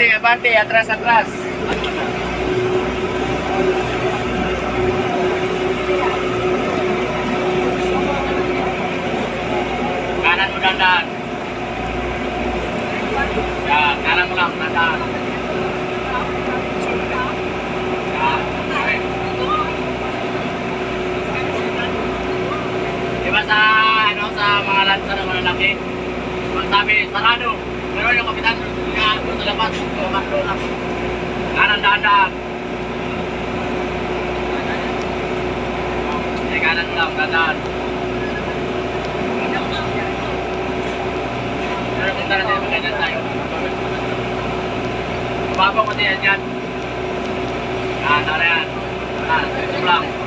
abante, atras, atras. Kanan mo dandan. Yan, kanan mo lang, dandan. Yan, okay. Diba sa, ano, sa mga lansa ng malalaki, magsabi, sarado. Pero yung kapitan, nga, doon sa labas, tumaklo na. Kanan dandan. Kanan mo lang, dandan. Pero kung talaga tayo magandang tayo. Bago ko din yan. Tara yan. Ito lang.